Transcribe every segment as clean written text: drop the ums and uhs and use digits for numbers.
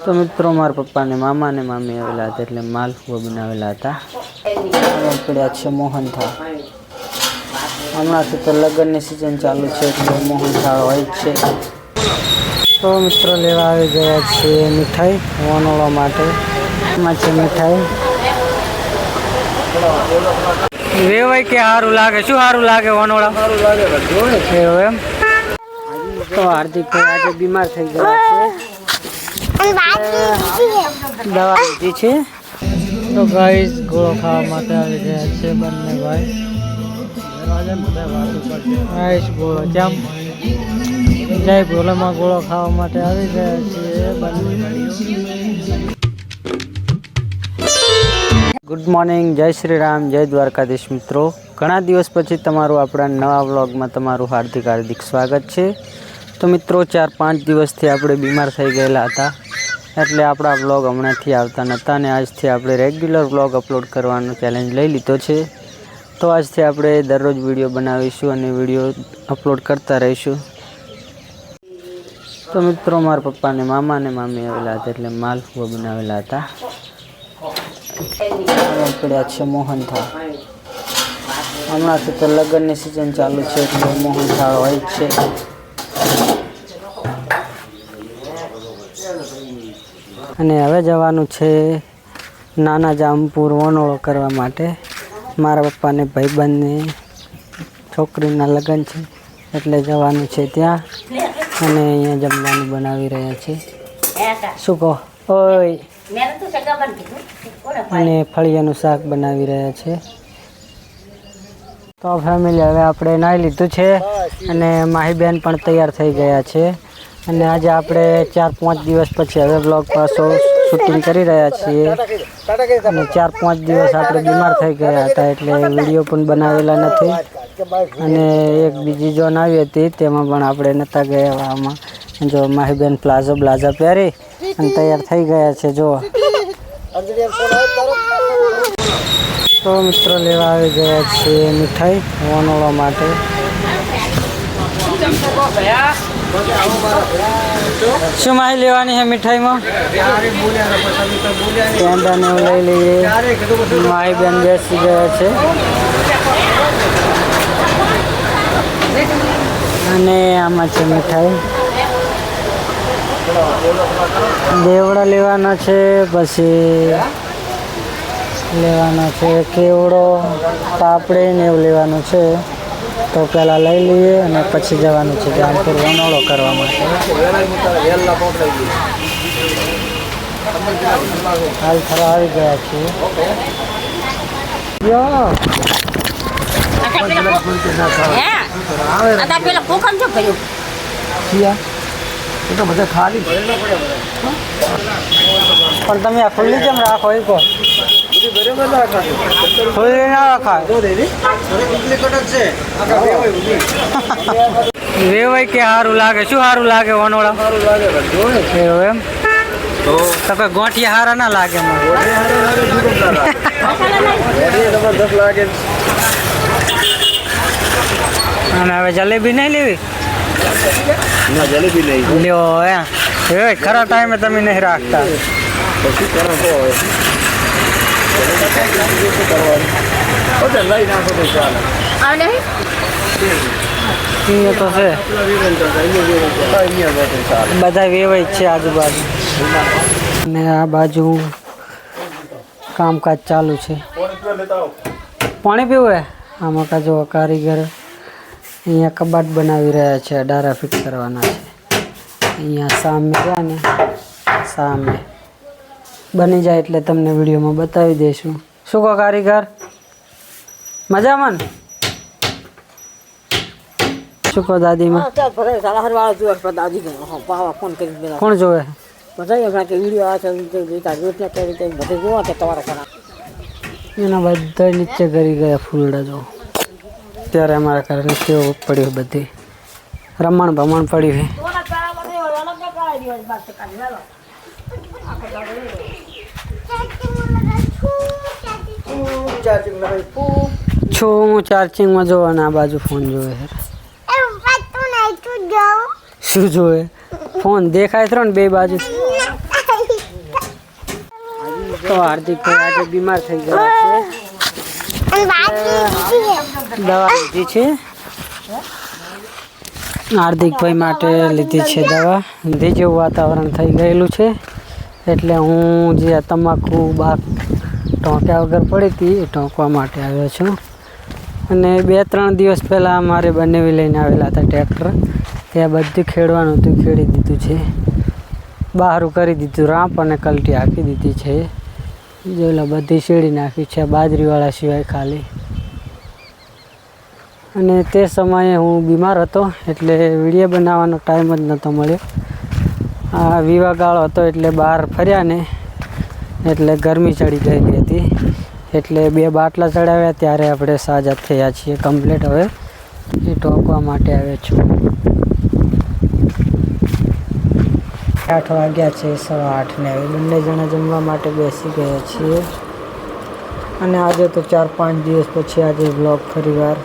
તો મિત્રો મારા પપ્પા ને મામા ને મામી આવેલા હતા એટલે માલપુઆ બનાવેલા હતા. પડ્યા છે મોહનથાળ. હમણાંથી તો લગ્નની સિઝન ચાલુ છે એટલે મોહનથાળ હોય જ છે. તો મિત્રો લેવા આવી ગયા છે મીઠાઈ વનોળા માટે. એમાં છે મીઠાઈ. વેવાય કે સારું લાગે? શું સારું લાગે વનોળા? એવું એમ? તો હાર્દિકભાઈ આજે બીમાર થઈ ગયા છે, દવા લીધી છે. તો ગાઈસ ગોળો ખાવા માટે આવી ગયા છે બંને ભાઈ. ગાઈસ ગોળો જામ જય ભોલામાં ગોળો ખાવા માટે આવી ગયા છે બંને ભાઈઓ. ગુડ મોર્નિંગ, જય શ્રી રામ, જય દ્વારકાધીશ મિત્રો. ઘણા દિવસ પછી તમારું આપણા નવા વ્લોગમાં તમારું હાર્દિક સ્વાગત છે. તો મિત્રો 4-5 દિવસથી આપણે બીમાર થઈ ગયેલા હતા એટલે આપણા વ્લોગ હમણાંથી આવતા નહોતા અને આજથી આપણે રેગ્યુલર વ્લોગ અપલોડ કરવાનો ચેલેન્જ લઈ લીધો છે. તો આજથી આપણે દરરોજ વિડીયો બનાવીશું અને વિડીયો અપલોડ કરતા રહીશું. તો મિત્રો મારા પપ્પા ને મામા ને મામી આવેલા હતા એટલે માલપુઆ બનાવેલા હતા. પડ્યા છે મોહનથાળ. હમણાંથી તો લગ્નની સિઝન ચાલુ છે એટલે મોહનથાળ હોય જ છે. અને હવે જવાનું છે નાના જામપુર વનોળો કરવા માટે. મારા પપ્પાને ભાઈબંધને છોકરીના લગ્ન છે એટલે જવાનું છે ત્યાં. અને અહીંયા જમવાનું બનાવી રહ્યા છે. શું કહો? ઓય. અને ફળિયાનું શાક બનાવી રહ્યા છે. તો ફેમિલી હવે આપણે નાહી લીધું છે અને માહીબેન પણ તૈયાર થઈ ગયા છે. અને આજે આપણે 4-5 દિવસ પછી હવે બ્લોગ પાછો શૂટિંગ કરી રહ્યા છીએ. અને 4-5 દિવસ આપણે બીમાર થઈ ગયા હતા એટલે વિડીયો પણ બનાવેલા નથી. અને એક બીજી જોન આવી હતી તેમાં પણ આપણે નહોતા ગયા. આમાં જો માહીબેન પ્લાઝો બ્લાઝા પહેરી અને તૈયાર થઈ ગયા છે. જો તો મિત્રો લેવા આવી ગયા છે મીઠાઈ વનોળા માટે. શું માહી લેવાની છે મીઠાઈમાં? પેંડાને લઈ લઈએ. માહી બેન બેસી ગયા છે. અને આમાં છે મીઠાઈ. દેવડા લેવાના છે, પછી લેવાનો છે કેવડો, પાપડી ને એવું લેવાનું છે. તો પહેલાં લઈ લઈએ અને પછી જવાનું છે જામપુર વનોળો કરવા માટે. હાલ થરા આવી ગયા છીએ. પણ તમે આ ખુલ્લી કેમ રાખો? એ કહો. ખુલ્લી ના રખાય. વેવાય કે સારું લાગે? શું સારું લાગે વનોળા? એવું એમ? તો કઈ ગોઠિયા સારા ના લાગે? અને હવે જલેબી નહીં લેવી? લ્યો એમ ખરા ટાઈમે તમે નહીં રાખતા. તો છે બધા વેવાય છે આજુબાજુ. અને આ બાજુ કામકાજ ચાલુ છે. પાણી પીવું હે? આમાં કાજો કારીગર અહીંયા કબાટ બનાવી રહ્યા છે. અડારા ફિટ કરવાના છે. અહીંયા સામે ગયા ને સામે બની જાય એટલે તમને વિડીયોમાં બતાવી દઈશું. શું કહો કારીગર? મજામાં? શું કહો દાદીમાં? કોણ જોવે? એના બધા નીચે કરી ગયા ફૂલડા. જો અત્યારે અમારા ઘરે નીચે પડ્યું, બધી રમણ ભમણ પડ્યું છે. છું ચાર્જિંગમાં જોવાના. આ બાજુ ફોન જોવે. શું જોવે? ફોન દેખાય છે ને બે બાજુ. તો હાર્દિકભાઈ આજે બીમાર થઈ ગયા છે, દવા લીધી છે. હાર્દિકભાઈ માટે લીધી છે દવા. ઊંધી જેવું વાતાવરણ થઈ ગયેલું છે, એટલે હું જે તમાકુ બાગ ઢોંક્યા વગર પડી હતી એ ઢોંકવા માટે આવ્યો છું. અને 2-3 દિવસ પહેલાં મારે બંનેવી લઈને આવેલા હતા ટ્રેક્ટર. ત્યાં બધું ખેડવાનું હતું, ખેડી દીધું છે, બહારું કરી દીધું, રાંપ અને કલટી હાંકી દીધી છે. જોયેલા બધી શેડી નાખી છે, બાજરીવાળા સિવાય ખાલી. અને તે સમયે હું બીમાર હતો, એટલે વિડીયો બનાવવાનો ટાઈમ જ નહોતો મળ્યો. આ વિવાહ ગાળો હતો એટલે બહાર ફર્યા ને એટલે ગરમી ચડી ગયેલી હતી, એટલે 2 બાટલા ચડાવ્યા. ત્યારે આપણે સાજા થયા છીએ કમ્પ્લીટ. હવે એ ઢોકવા માટે આવે છું. 8 વાગ્યા છે, 8:15 ને હવે બંને જણા જમવા માટે બેસી ગયા છીએ. અને આજે તો 4-5 દિવસ પછી આજે બ્લોગ ફરીવાર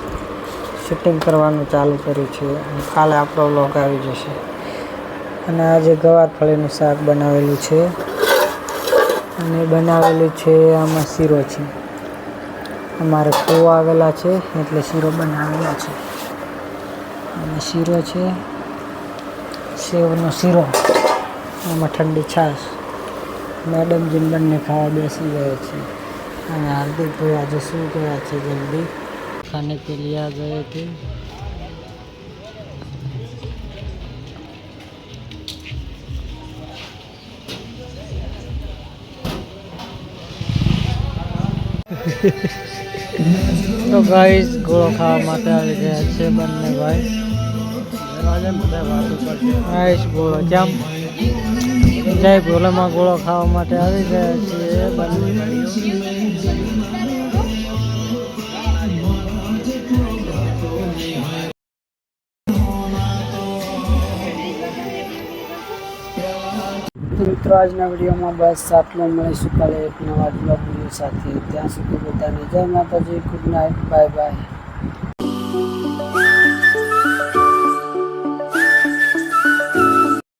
શૂટિંગ કરવાનું ચાલુ કર્યું છે. અને કાલે આપણો બ્લોગ આવી જશે. અને આજે ગવાર ફળીનું શાક બનાવેલું છે, અને બનાવેલું છે આમાં શીરો છે. અમારે ફૂવા આવેલા છે એટલે શીરો બનાવેલો છે. અને શીરો છે, સેવનો શીરો, આમાં ઠંડી છાશ. મેડમજીને બંને ખાવા બેસી ગયો છે. અને હાર્દિકભાઈ આજે શું ગયા છે જલ્દી ખાને કે लिए आ गए थे. તો ગાઈસ ગોળો ખાવા માટે આવી ગયા છે બંને ભાઈ. ગાઈસ ગોળો જામ જય ભોલેમાં ગોળો ખાવા માટે આવી ગયા છીએ બંને. મિત્રો આજના વિડીયોમાં બસ આટલું. મળીશું કાલે એક નવા બ્લોગ વિડીયો સાથે. ત્યાં સુધી બધાને જય માતાજી, ગુડ નાઇટ, બાય બાય.